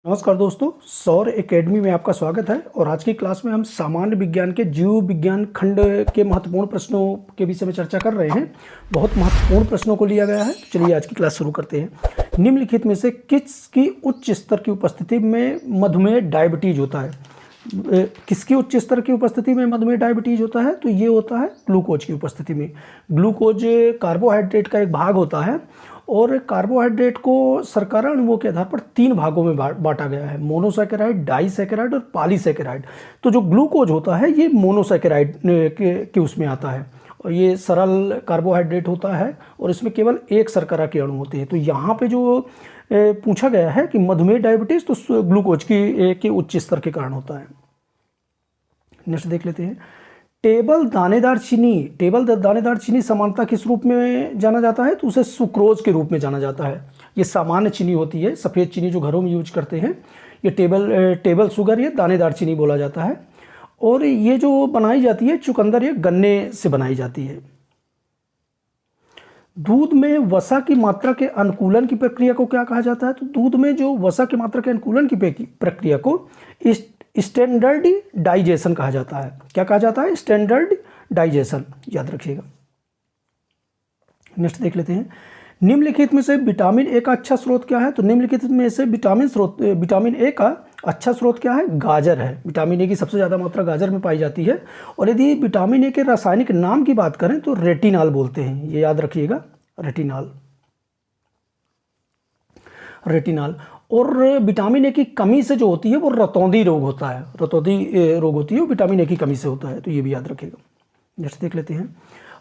नमस्कार दोस्तों, सौर एकेडमी में आपका स्वागत है। और आज की क्लास में हम सामान्य विज्ञान के जीव विज्ञान खंड के महत्वपूर्ण प्रश्नों के विषय में चर्चा कर रहे हैं। बहुत महत्वपूर्ण प्रश्नों को लिया गया है। तो चलिए आज की क्लास शुरू करते हैं। निम्नलिखित में से किसकी उच्च स्तर की उपस्थिति में मधुमेह डायबिटीज होता है? किसकी उच्च स्तर की उपस्थिति में मधुमेह डायबिटीज होता है? तो ये होता है ग्लूकोज की उपस्थिति में। ग्लूकोज कार्बोहाइड्रेट का एक भाग होता है और कार्बोहाइड्रेट को शर्करा अणुओं के आधार पर 3 भागों में बांटा गया है, मोनोसैकेराइड, डाइसैकेराइड और पॉलीसैकेराइड। तो जो ग्लूकोज होता है ये मोनोसैकेराइड के उसमें आता है और ये सरल कार्बोहाइड्रेट होता है और इसमें केवल एक शर्करा के अणु होते हैं। तो यहाँ पे जो पूछा गया है कि मधुमेह डायबिटीज तो ग्लूकोज की उच्च स्तर के कारण होता है। नेक्स्ट देख लेते हैं। टेबल दानेदार चीनी सामान्यतः किस रूप में जाना जाता है? तो उसे सुक्रोज के रूप में जाना जाता है। ये सामान्य चीनी होती है, सफ़ेद चीनी जो घरों में यूज करते हैं। ये टेबल शुगर, ये दानेदार चीनी बोला जाता है। और ये जो बनाई जाती है चुकंदर, ये गन्ने से बनाई जाती है। दूध में वसा की मात्रा के अनुकूलन की प्रक्रिया को क्या कहा जाता है? तो दूध में जो वसा की मात्रा के अनुकूलन की प्रक्रिया को स्टैंडर्ड डाइजेशन कहा जाता है। क्या कहा जाता है? स्टैंडर्ड डाइजेशन, याद रखिएगा। नेक्स्ट देख लेते हैं। निम्नलिखित में से विटामिन ए का अच्छा स्रोत क्या है? तो निम्नलिखित में से विटामिन ए का अच्छा स्रोत क्या है? गाजर है। विटामिन ए की सबसे ज़्यादा मात्रा गाजर में पाई जाती है। और यदि विटामिन ए के रासायनिक नाम की बात करें तो रेटिनॉल बोलते हैं, ये याद रखिएगा, रेटिनॉल। और विटामिन ए की कमी से जो होती है वो रतौंधी रोग होता है। रतौंधी रोग होती है वो विटामिन ए की कमी से होता है, तो ये भी याद रखिएगा। नेक्स्ट देख लेते हैं।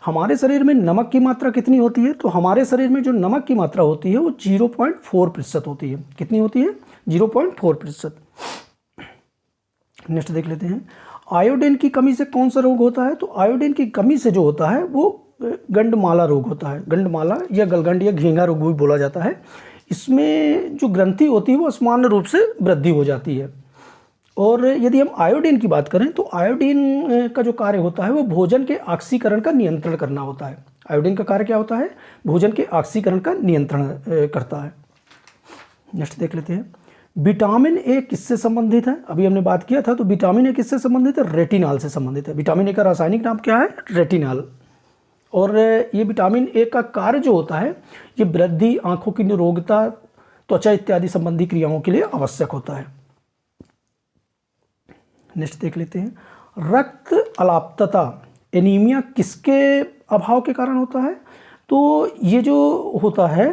हमारे शरीर में नमक की मात्रा कितनी होती है? तो हमारे शरीर में जो नमक की मात्रा होती है वो 0.4% होती है। कितनी होती है? 0.4%। नेक्स्ट देख लेते हैं। आयोडीन की कमी से कौन सा रोग होता है? तो आयोडीन की कमी से जो होता है वो गंडमाला रोग होता है। गंडमाला या गलगंड या घेंघा रोग भी बोला जाता है। इसमें जो ग्रंथि होती है वो सामान्य रूप से वृद्धि हो जाती है। और यदि हम आयोडीन की बात करें तो आयोडीन का जो कार्य होता है वो भोजन के ऑक्सीकरण का नियंत्रण करना होता है। आयोडीन का कार्य क्या होता है? भोजन के ऑक्सीकरण का नियंत्रण करता है। नेक्स्ट देख लेते हैं। विटामिन ए किससे संबंधित है? अभी हमने बात किया था। तो विटामिन ए किससे संबंधित है? रेटिनॉल से संबंधित है। विटामिन ए का रासायनिक नाम क्या है? रेटिनॉल। और ये विटामिन ए का कार्य जो होता है ये वृद्धि, आंखों की निरोगता, त्वचा इत्यादि संबंधी क्रियाओं के लिए आवश्यक होता है। नेक्स्ट देख लेते हैं। रक्त अलाप्तता, एनीमिया किसके अभाव के कारण होता है? तो ये जो होता है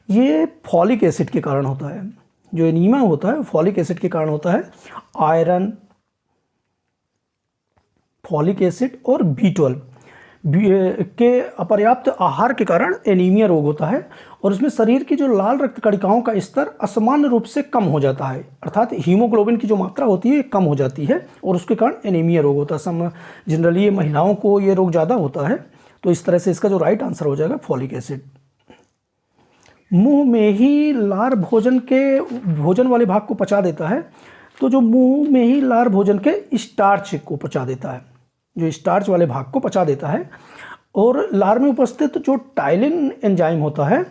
ये फॉलिक एसिड के कारण होता है। जो एनीमिया होता है फॉलिक एसिड के कारण होता है। आयरन, फॉलिक एसिड और B12 के अपर्याप्त आहार के कारण एनीमिया रोग होता है। और उसमें शरीर की जो लाल रक्त कणिकाओं का स्तर असामान्य रूप से कम हो जाता है, अर्थात हीमोग्लोबिन की जो मात्रा होती है कम हो जाती है और उसके कारण एनीमिया रोग होता है। जनरली महिलाओं को ये रोग ज़्यादा होता है। तो इस तरह से इसका जो राइट आंसर हो जाएगा फॉलिक एसिड। मुंह में ही लार भोजन वाले भाग को पचा देता है। तो जो मुंह में ही लार भोजन के स्टार्च को पचा देता है, जो स्टार्च वाले भाग को पचा देता है। और लार में उपस्थित जो टाइलिन एंजाइम होता है,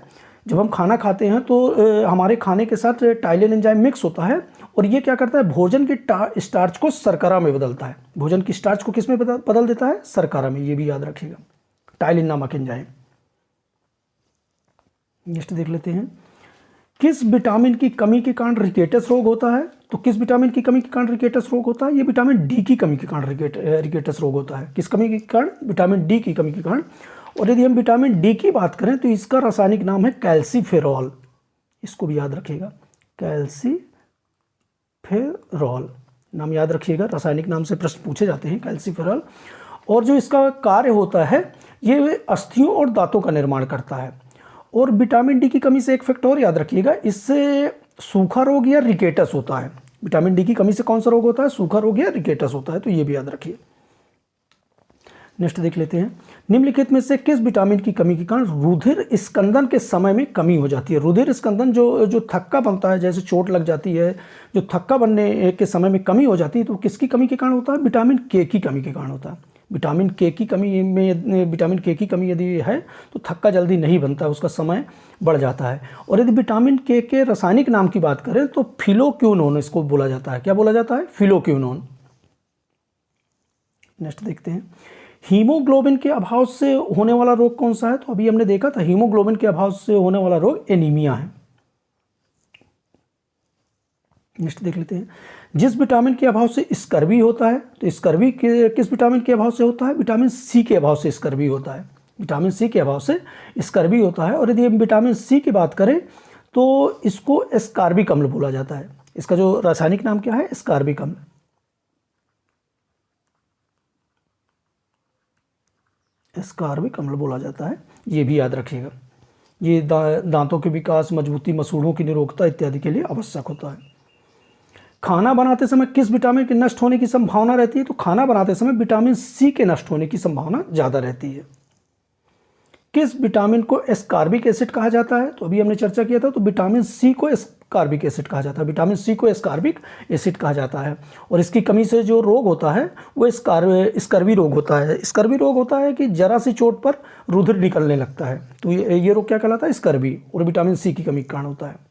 जब हम खाना खाते हैं तो हमारे खाने के साथ टाइलिन एंजाइम मिक्स होता है और ये क्या करता है? भोजन के स्टार्च को शर्करा में बदलता है। भोजन की स्टार्च को किस में बदल देता है? शर्करा में। ये भी याद रखिएगा, टाइलिन नामक एंजाइम। नेक्स्ट देख लेते हैं। किस विटामिन की कमी के कारण रिकेटस रोग होता है? तो किस विटामिन की कमी के कारण रिकेटस रोग होता है? ये विटामिन डी की कमी के कारण रिकेटस रोग होता है। किस कमी के कारण? विटामिन डी की कमी के कारण। और यदि हम विटामिन डी की बात करें तो इसका रासायनिक नाम है कैल्सीफेरॉल। इसको भी याद रखिएगा, कैल्सीफेरॉल नाम याद रखिएगा। रासायनिक नाम से प्रश्न पूछे जाते हैं, कैल्सीफेरॉल। और जो इसका कार्य होता है ये अस्थियों और दांतों का निर्माण करता है। और विटामिन डी की कमी से एक फैक्ट और याद रखिएगा, इससे सूखा रोग या रिकेटस होता है। विटामिन डी की कमी से कौन सा रोग होता है? सूखा रोग या रिकेटस होता है। तो ये भी याद रखिए। नेक्स्ट देख लेते हैं। निम्नलिखित में से किस विटामिन की कमी के कारण रुधिर स्कंदन के समय में कमी हो जाती है? रुधिर स्कंदन जो थक्का बनता है, जैसे चोट लग जाती है, जो थक्का बनने के समय में कमी हो जाती है, तो किसकी कमी के कारण होता है? विटामिन के की कमी के कारण होता है। विटामिन के की कमी में, विटामिन के की कमी यदि है तो थक्का जल्दी नहीं बनता, उसका समय बढ़ जाता है। और यदि विटामिन के रासायनिक नाम की बात करें तो फिलोक्विनोन इसको बोला जाता है। क्या बोला जाता है? फिलोक्विनोन। नेक्स्ट देखते हैं, हीमोग्लोबिन के अभाव से होने वाला रोग कौन सा है? तो अभी हमने देखा था हीमोग्लोबिन के अभाव से होने वाला रोग एनीमिया है। नेक्स्ट देख लेते हैं, जिस विटामिन के अभाव से स्कर्वी होता है, तो स्कर्वी किस विटामिन के अभाव से होता है? विटामिन सी के अभाव से स्कर्वी होता है। विटामिन सी के अभाव से स्कर्वी होता है। और यदि हम विटामिन सी की बात करें तो इसको एस्कॉर्बिक अम्ल बोला जाता है। इसका जो रासायनिक नाम क्या है? एस्कॉर्बिक अम्ल। एस्कॉर्बिक अम्ल बोला जाता है, ये भी याद रखिएगा। ये दांतों के विकास, मजबूती, मसूड़ों की निरोगता इत्यादि के लिए आवश्यक होता है। खाना बनाते समय किस विटामिन के नष्ट होने की संभावना रहती है? तो खाना बनाते समय विटामिन सी के नष्ट होने की संभावना ज़्यादा रहती है। किस विटामिन को एस्कॉर्बिक एसिड कहा जाता है? तो अभी हमने चर्चा किया था, तो विटामिन सी को एस्कॉर्बिक एसिड कहा जाता है। विटामिन सी को एस्कॉर्बिक एसिड कहा जाता है। और इसकी कमी से जो रोग होता है वो स्कर्वी रोग होता है। स्कर्वी रोग होता है कि जरा सी चोट पर रुधिर निकलने लगता है, तो ये रोग क्या कहलाता है? स्कर्वी। और विटामिन सी की कमी के कारण होता है।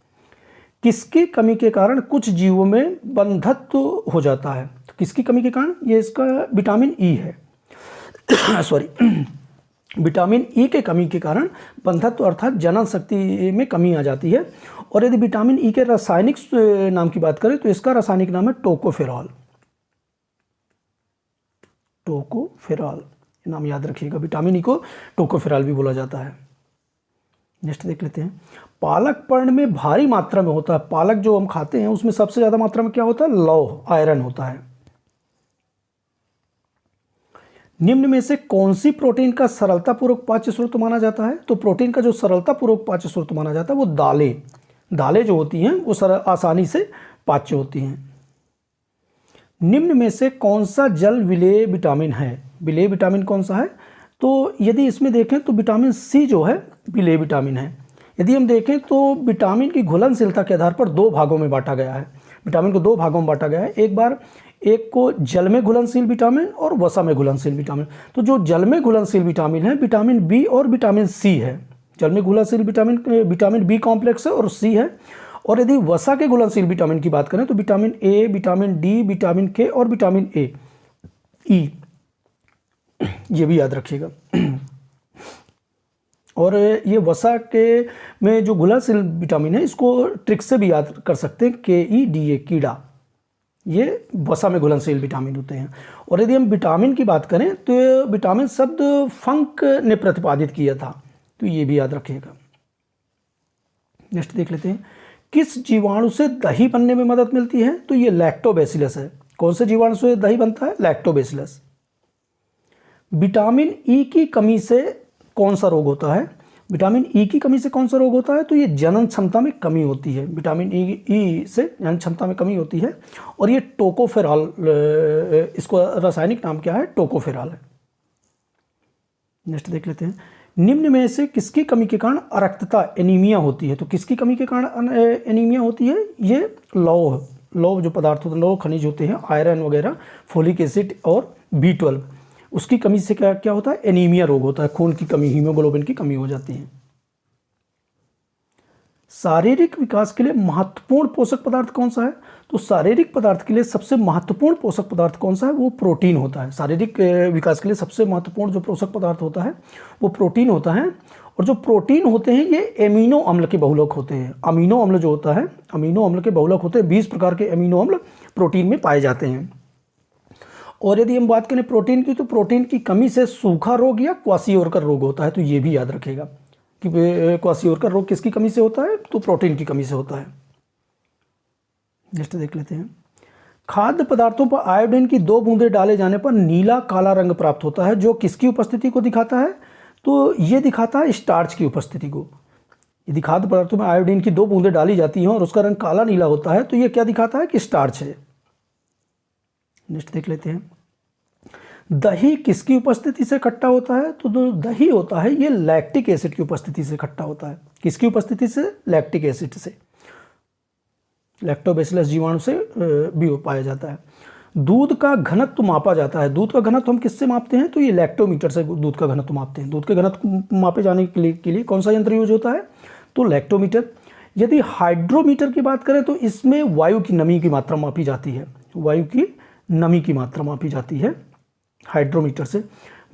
किसकी कमी के कारण कुछ जीवों में बंधत्व हो जाता है? तो किसकी कमी के कारण? ये इसका विटामिन ई है सॉरी विटामिन ई के कमी के कारण बंधत्व अर्थात जनन शक्ति में कमी आ जाती है। और यदि विटामिन ई के रासायनिक नाम की बात करें तो इसका रासायनिक नाम है टोकोफेरॉल। टोकोफेरॉल नाम याद रखिएगा। विटामिन ई को टोकोफेरॉल भी बोला जाता है। नेक्स्ट देख लेते हैं, पालक पर्ण में भारी मात्रा में होता है। पालक जो हम खाते हैं उसमें सबसे ज्यादा मात्रा में क्या होता है? लौह, आयरन होता है। निम्न में से कौन सी प्रोटीन का सरलतापूर्वक पाच्य स्रोत माना जाता है? तो प्रोटीन का जो सरलतापूर्वक पाच्य स्रोत माना जाता है वो दालें जो होती हैं वो आसानी से पाच्य होती हैं। निम्न में से कौन सा जल विलेय विटामिन है? विलेय विटामिन कौन सा है? तो यदि इसमें देखें तो विटामिन सी जो है विलेय विटामिन है। यदि हम देखें तो विटामिन की घुलनशीलता के आधार पर दो भागों में बांटा गया है। विटामिन को दो भागों में बांटा गया है। एक को जल में घुलनशील विटामिन और वसा में घुलनशील विटामिन। तो जो जल में घुलनशील विटामिन है विटामिन बी और विटामिन सी है। जल में घुलनशील विटामिन बी कॉम्प्लेक्स है और सी है। और यदि वसा के घुलनशील विटामिन की बात करें तो vitamin A, vitamin D, vitamin के और विटामिन ई, ये भी याद रखिएगा। और ये वसा के में जो घुलनशील विटामिन है इसको ट्रिक से भी याद कर सकते हैं, KEDA, कीड़ा। ये वसा में घुलनशील विटामिन होते हैं। और यदि हम विटामिन की बात करें तो विटामिन शब्द फंक ने प्रतिपादित किया था, तो ये भी याद रखिएगा। नेक्स्ट देख लेते हैं, किस जीवाणु से दही बनने में मदद मिलती है? तो ये लैक्टोबैसिलस है। कौन से जीवाणु से दही बनता है? लैक्टोबैसिलस। विटामिन ई की कमी से कौन सा रोग होता है? विटामिन ई की कमी से कौन सा रोग होता है? तो ये जनन क्षमता में कमी होती है। विटामिन ई से जनन क्षमता में कमी होती है। और ये टोकोफेरॉल, इसको रासायनिक नाम क्या है? टोकोफेरॉल है। नेक्स्ट देख लेते हैं, निम्न में से किसकी कमी के कारण अरक्तता, एनीमिया होती है? तो किसकी कमी के कारण एनीमिया होती है? ये लौह जो पदार्थ होते हैं, लौह खनिज होते हैं, आयरन वगैरह, फोलिक एसिड और B12, उसकी कमी से क्या होता है? एनीमिया रोग होता है। खून की कमी, हीमोग्लोबिन की कमी हो जाती है। शारीरिक विकास के लिए महत्वपूर्ण पोषक पदार्थ कौन सा है? तो शारीरिक पदार्थ के लिए सबसे महत्वपूर्ण पोषक पदार्थ कौन सा है? वो प्रोटीन होता है। शारीरिक विकास के लिए सबसे महत्वपूर्ण जो पोषक पदार्थ होता है वो प्रोटीन होता है। और जो प्रोटीन होते हैं ये एमिनो अम्ल के बहुलक होते हैं। अमीनो अम्ल जो होता है, अमीनो अम्ल के बहुलक होते हैं। 20 प्रकार के अमीनो अम्ल प्रोटीन में पाए जाते हैं। और यदि हम बात करें प्रोटीन की, तो प्रोटीन की कमी से सूखा रोग या क्वाशियोरकर रोग होता है। तो ये भी याद रखेगा कि क्वाशियोरकर रोग किसकी कमी से होता है? तो प्रोटीन की कमी से होता है। नेक्स्ट देख लेते हैं, खाद्य पदार्थों पर आयोडीन की 2 बूंदें डाले जाने पर नीला काला रंग प्राप्त होता है, जो किसकी उपस्थिति को दिखाता है? तो ये दिखाता है स्टार्च की उपस्थिति को। यदि खाद्य पदार्थों में आयोडीन की 2 बूंदें डाली जाती हैं और उसका रंग काला नीला होता है तो ये क्या दिखाता है? कि स्टार्च है। नेक्स्ट देख लेते हैं, दही किसकी उपस्थिति से खट्टा होता है? तो जो दही होता है ये लैक्टिक एसिड की उपस्थिति से खट्टा होता है। किसकी उपस्थिति से? लैक्टिक एसिड से। लैक्टोबैसिलस जीवाणु से भी पाया जाता है। दूध का घनत्व मापा जाता है। दूध का घनत्व हम किससे मापते हैं? तो ये लैक्टोमीटर से दूध का घनत्व मापते हैं। दूध के घनत्व मापे जाने के लिए कौन सा यंत्र यूज होता है? तो लैक्टोमीटर। यदि हाइड्रोमीटर की बात करें तो इसमें वायु की नमी की मात्रा मापी जाती है। वायु की नमी की मात्रा मापी जाती है हाइड्रोमीटर से।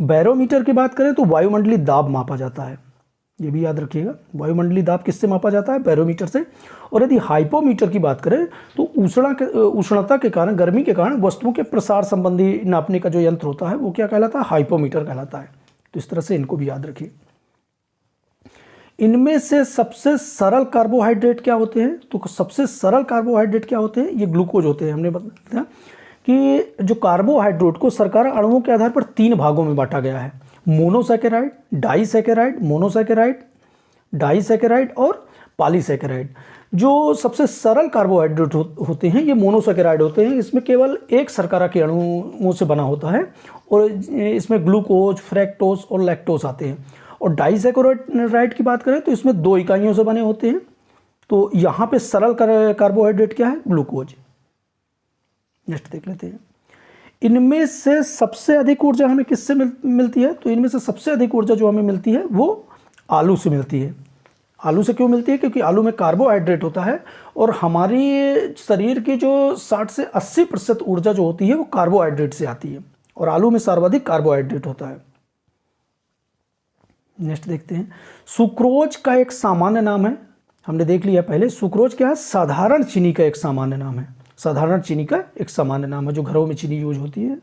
बैरोमीटर की बात करें तो वायुमंडलीय दाब मापा जाता है। ये भी याद रखिएगा, वायुमंडलीय दाब किससे मापा जाता है? बैरोमीटर से। और यदि हाइपोमीटर की बात करें तो उष्णता के कारण, गर्मी के कारण वस्तुओं के प्रसार संबंधी नापने का जो यंत्र होता है वो क्या कहलाता है? हाइपोमीटर कहलाता है। तो इस तरह से इनको भी याद रखिए। इनमें से सबसे सरल कार्बोहाइड्रेट क्या होते हैं? तो सबसे सरल कार्बोहाइड्रेट क्या होते हैं? ये ग्लूकोज होते हैं। हमने बताया कि जो कार्बोहाइड्रेट को शर्करा अणुओं के आधार पर 3 भागों में बांटा गया है: मोनोसैकेराइड, डाइसैकेराइड, मोनोसैकेराइड, डाइसैकेराइड और पॉलीसैकेराइड। जो सबसे सरल कार्बोहाइड्रेट होते हैं ये मोनोसैकेराइड होते हैं। इसमें केवल एक शर्करा के अणुओं से बना होता है और इसमें ग्लूकोज, फ्रैक्टोज और लैक्टोज आते हैं। और डाइसैकेराइड की बात करें तो इसमें 2 इकाइयों से बने होते हैं। तो यहाँ पे सरल कार्बोहाइड्रेट क्या है? ग्लूकोज। नेक्स्ट देख लेते हैं। इनमें से सबसे अधिक ऊर्जा हमें किससे मिलती है? तो इनमें से सबसे अधिक ऊर्जा जो हमें मिलती है वो आलू से मिलती है। आलू से क्यों मिलती है? क्योंकि आलू में कार्बोहाइड्रेट होता है और हमारी शरीर की जो 60 से 80% ऊर्जा जो होती है वो कार्बोहाइड्रेट से आती है और आलू में सर्वाधिक कार्बोहाइड्रेट होता है। नेक्स्ट देखते हैं। सुक्रोज का एक सामान्य नाम है, हमने देख लिया पहले। सुक्रोज क्या है? साधारण चीनी का एक सामान्य नाम है। साधारण चीनी का एक सामान्य नाम है जो घरों में चीनी यूज होती है।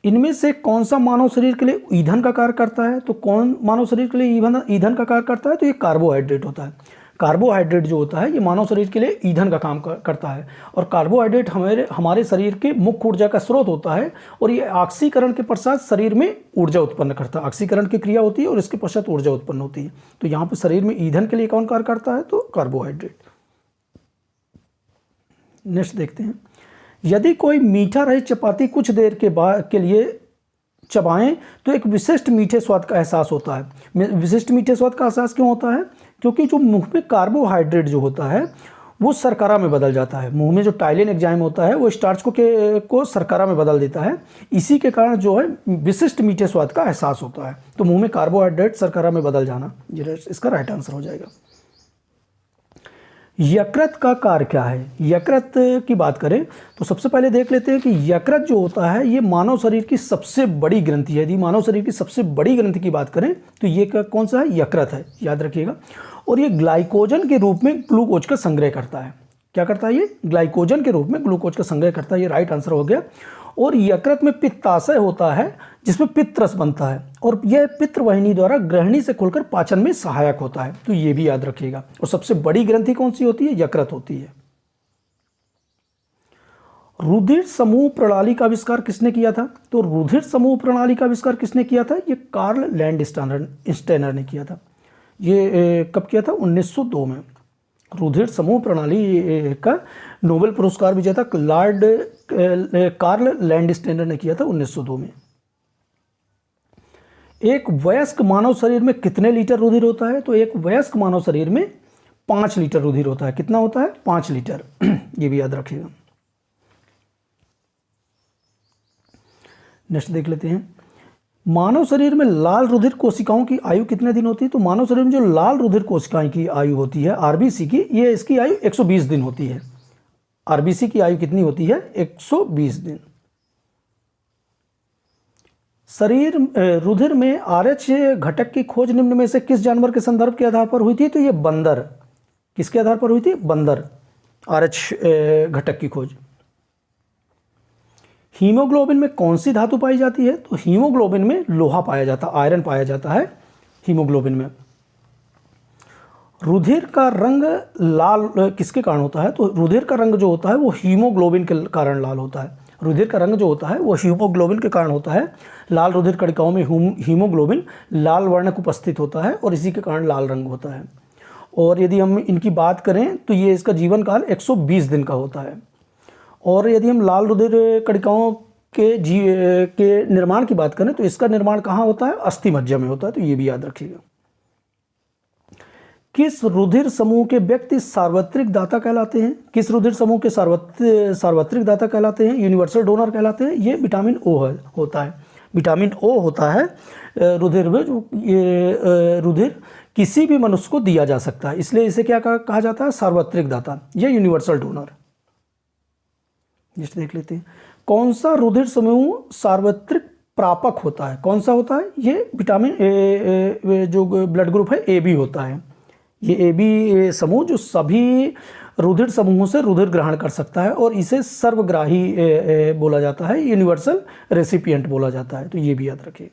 इनमें से कौन सा मानव शरीर के लिए ईंधन का कार्य करता है? तो कौन मानव शरीर के लिए ईंधन का कार्य करता है? तो ये कार्बोहाइड्रेट होता है। कार्बोहाइड्रेट जो होता है ये मानव शरीर के लिए ईंधन का काम करता है और कार्बोहाइड्रेट हमारे शरीर के मुख्य ऊर्जा का स्रोत होता है और ये ऑक्सीकरण के पश्चात शरीर में ऊर्जा उत्पन्न करता है। ऑक्सीकरण की क्रिया होती है और इसके पश्चात ऊर्जा उत्पन्न होती है। तो यहाँ पर शरीर में ईंधन के लिए कौन कार्य करता है? तो कार्बोहाइड्रेट। नेक्स्ट देखते हैं। यदि कोई मीठा रहित चपाती कुछ देर के लिए चबाएं तो एक विशिष्ट मीठे स्वाद का एहसास होता है। विशिष्ट मीठे स्वाद का एहसास क्यों होता है? क्योंकि जो मुंह में कार्बोहाइड्रेट जो होता है वो शर्करा में बदल जाता है। मुंह में जो टाइलिन एंजाइम होता है वो स्टार्च को शर्करा में बदल देता है। इसी के कारण जो है विशिष्ट मीठे स्वाद का एहसास होता है। तो मुंह में कार्बोहाइड्रेट शर्करा में बदल जाना, ये इसका राइट आंसर हो जाएगा। यकृत का कार्य क्या है? यकृत की बात करें तो सबसे पहले देख लेते हैं कि यकृत जो होता है ये मानव शरीर की सबसे बड़ी ग्रंथि है। यदि मानव शरीर की सबसे बड़ी ग्रंथि की बात करें तो ये कौन सा है? यकृत है, याद रखिएगा। और ये ग्लाइकोजन के रूप में ग्लूकोज का संग्रह करता है। क्या करता है? ये ग्लाइकोजन के रूप में ग्लूकोज का संग्रह करता है। ये राइट आंसर हो गया। और यकृत में पित्ताशय होता है जिसमें पित्तरस बनता है और यह पित्तवाहिनी द्वारा ग्रहणी से खुलकर पाचन में सहायक होता है। तो ये भी याद रखिएगा। और सबसे बड़ी ग्रंथि कौन सी होती है? यकृत होती है। रुधिर समूह प्रणाली का आविष्कार किसने किया था? तो रुधिर समूह प्रणाली का आविष्कार किसने किया था? ये कार्ल लैंडस्टेनर ने किया था। ये कब किया था? 1902 में। रुधिर समूह प्रणाली का नोबेल पुरस्कार विजेता कार्ल लैंडस्टेनर ने किया था 1902 में। एक वयस्क मानव शरीर में कितने लीटर रुधिर होता है? तो एक वयस्क मानव शरीर में 5 लीटर रुधिर होता है। कितना होता है? 5 लीटर। ये भी याद रखिएगा। नेक्स्ट देख लेते हैं। मानव शरीर में लाल रुधिर कोशिकाओं की आयु कितने दिन होती है? तो मानव शरीर में जो लाल रुधिर कोशिकाएं की आयु होती है आरबीसी की, ये इसकी आयु 120 दिन होती है। आरबीसी की आयु कितनी होती है? 120 दिन। शरीर रुधिर में आरएच घटक की खोज निम्न में से किस जानवर के संदर्भ के आधार पर हुई थी? तो ये बंदर। किसके आधार पर हुई थी? बंदर। आरएच घटक की खोज। हीमोग्लोबिन में कौन सी धातु पाई जाती है? तो हीमोग्लोबिन में लोहा पाया जाता है, आयरन पाया जाता है हीमोग्लोबिन में। रुधिर का रंग लाल किसके कारण होता है? तो रुधिर का रंग जो होता है वो हीमोग्लोबिन के कारण लाल होता है। रुधिर का रंग जो होता है वो हीमोग्लोबिन के कारण होता है। लाल रुधिर कणिकाओं में हीमोग्लोबिन लाल वर्णक उपस्थित होता है और इसी के कारण लाल रंग होता है। और यदि हम इनकी बात करें तो ये इसका जीवन काल 120 दिन का होता है। और यदि हम लाल रुधिर कणिकाओं के निर्माण की बात करें तो इसका निर्माण कहाँ होता है? अस्थि मज्जा में होता है। तो ये भी याद रखिएगा। किस रुधिर समूह के व्यक्ति सार्वत्रिक दाता कहलाते हैं? किस रुधिर समूह के सार्वत्रिक दाता कहलाते हैं? यूनिवर्सल डोनर कहलाते हैं। ये विटामिन ओ होता है। विटामिन ओ होता है रुधिर में, जो ये रुधिर किसी भी मनुष्य को दिया जा सकता है, इसलिए इसे क्या कहा जाता है? सार्वत्रिक दाता, ये यूनिवर्सल डोनर। नेक्स्ट देख लेते हैं, कौन सा रुधिर समूह सार्वत्रिक प्रापक होता है? कौन सा होता है? ये विटामिन ए जो ब्लड ग्रुप है ए बी होता है। ये ए बी समूह जो सभी रुधिर समूहों से रुधिर ग्रहण कर सकता है और इसे सर्वग्राही बोला जाता है, यूनिवर्सल रेसिपिएंट बोला जाता है। तो ये भी याद रखिए।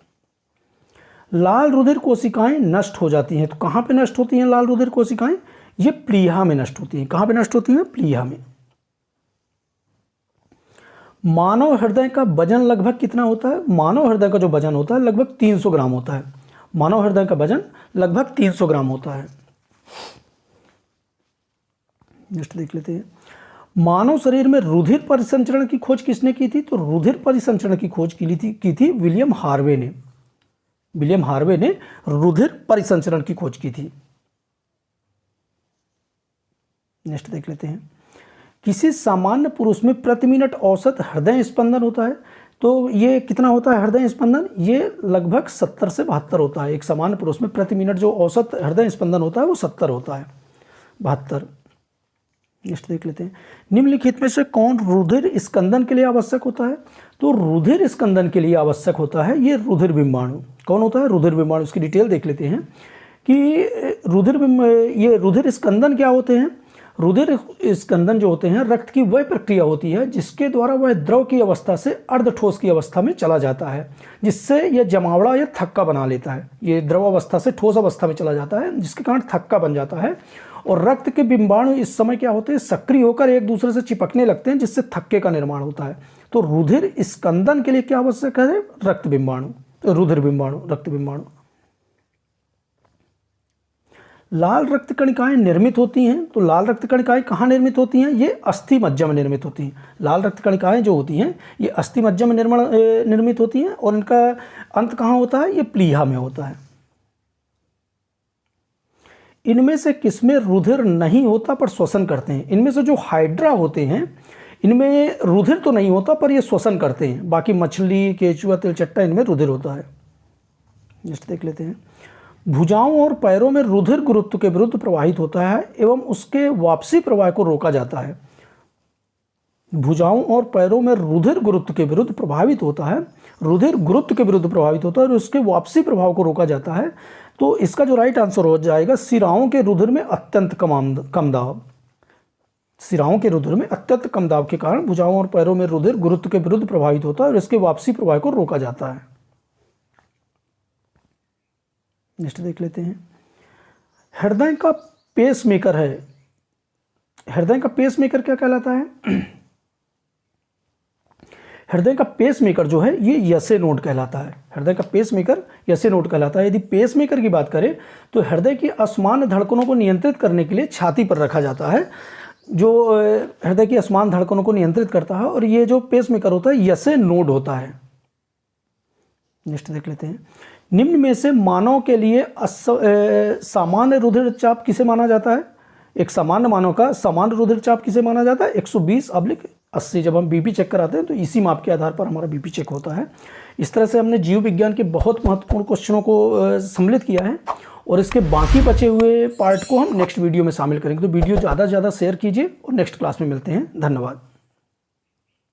लाल रुधिर कोशिकाएं नष्ट हो जाती हैं, तो कहाँ पे नष्ट होती हैं लाल रुधिर कोशिकाएं? ये प्लीहा में नष्ट होती हैं। कहाँ पे नष्ट होती हैं? प्लीहा में। मानव हृदय का वजन लगभग कितना होता है? मानव हृदय का जो वजन होता है लगभग 300 ग्राम होता है। मानव हृदय का वजन लगभग 300 ग्राम होता है। नेक्स्ट देख लेते हैं, मानव शरीर में रुधिर परिसंचरण की खोज किसने की थी? तो रुधिर परिसंचरण की खोज की थी विलियम हार्वे ने। विलियम हार्वे ने रुधिर परिसंचरण की खोज की थी। नेक्स्ट देख लेते हैं, किसी सामान्य पुरुष में प्रति मिनट औसत हृदय स्पंदन होता है, तो ये कितना होता है हृदय स्पंदन? ये लगभग 70 से 72 होता है। एक सामान्य पुरुष में प्रति मिनट जो औसत हृदय स्पंदन होता है वो 70 होता है, 72। नेक्स्ट देख लेते हैं, निम्नलिखित में से कौन रुधिर स्कंदन के लिए आवश्यक होता है? तो रुधिर स्कंदन के लिए आवश्यक होता है ये रुधिर बिंबाणु। कौन होता है? रुधिर बिंबाणु। इसकी डिटेल देख लेते हैं कि ये रुधिर स्कंदन क्या होते हैं। रुधिर स्कंदन जो होते हैं रक्त की वह प्रक्रिया होती है जिसके द्वारा वह द्रव की अवस्था से अर्धठोस की अवस्था में चला जाता है, जिससे यह जमावड़ा या थक्का बना लेता है। ये द्रव अवस्था से ठोस अवस्था में चला जाता है, जिसके कारण थक्का बन जाता है। और रक्त के बिंबाणु इस समय क्या होते हैं? सक्रिय होकर एक दूसरे से चिपकने लगते हैं, जिससे थक्के का निर्माण होता है। तो रुधिर स्कंदन के लिए क्या आवश्यक है? रक्त बिंबाणु, रुधिर बिंबाणु, रक्त बिंबाणु। लाल रक्त कणिकाएं निर्मित होती हैं, तो लाल रक्त कणिकाएं कहाँ निर्मित होती हैं? ये अस्थि मज्जा में निर्मित होती हैं। लाल रक्त कणिकाएं जो होती हैं ये अस्थि मज्जा में निर्मित होती हैं और इनका अंत कहाँ होता है? ये प्लीहा में होता है। इनमें से किसमें रुधिर नहीं होता पर श्वसन करते हैं? इनमें से जो हाइड्रा होते हैं इनमें रुधिर तो नहीं होता पर ये श्वसन करते हैं। बाकी मछली, केचुआ, तिलचट्टा इनमें रुधिर होता है। नेक्स्ट देख लेते हैं, भुजाओं और पैरों में रुधिर गुरुत्व के विरुद्ध प्रवाहित होता है एवं उसके वापसी प्रवाह को रोका जाता है। भुजाओं और पैरों में रुधिर गुरुत्व के विरुद्ध प्रभावित होता है, रुधिर गुरुत्व के विरुद्ध प्रभावित होता है और उसके वापसी प्रभाव को रोका जाता है। तो इसका जो राइट आंसर हो जाएगा, सिराओं के रुधिर में अत्यंत कम दाब। सिराओं के रुधिर में अत्यंत कम दाब के कारण भुजाओं और पैरों में रुधिर गुरुत्व के विरुद्ध प्रभावित होता है और इसके वापसी प्रवाह को रोका जाता है। नेक्स्ट देख लेते हैं, हृदय का पेसमेकर है। हृदय का पेसमेकर क्या कहलाता है? हृदय का पेसमेकर जो है ये यसे नोड कहलाता है। हृदय का पेसमेकर यसे नोड कहलाता है। यदि पेसमेकर की बात करें तो हृदय की असमान धड़कनों को नियंत्रित करने के लिए छाती पर रखा जाता है, जो हृदय की असमान धड़कनों को नियंत्रित करता है, और ये जो पेसमेकर होता है यसे नोड होता है। नेक्स्ट देख लेते हैं, निम्न में से मानव के लिए सामान्य रुधिर चाप किसे माना जाता है? एक सामान्य मानव का सामान्य रुधिर चाप किसे माना जाता है? 120/80। जब हम बीपी चेक कराते हैं तो इसी माप के आधार पर हमारा बीपी चेक होता है। इस तरह से हमने जीव विज्ञान के बहुत महत्वपूर्ण क्वेश्चनों को सम्मिलित किया है और इसके बाकी बचे हुए पार्ट को हम नेक्स्ट वीडियो में शामिल करेंगे। तो वीडियो ज़्यादा से ज़्यादा शेयर कीजिए और नेक्स्ट क्लास में मिलते हैं। धन्यवाद।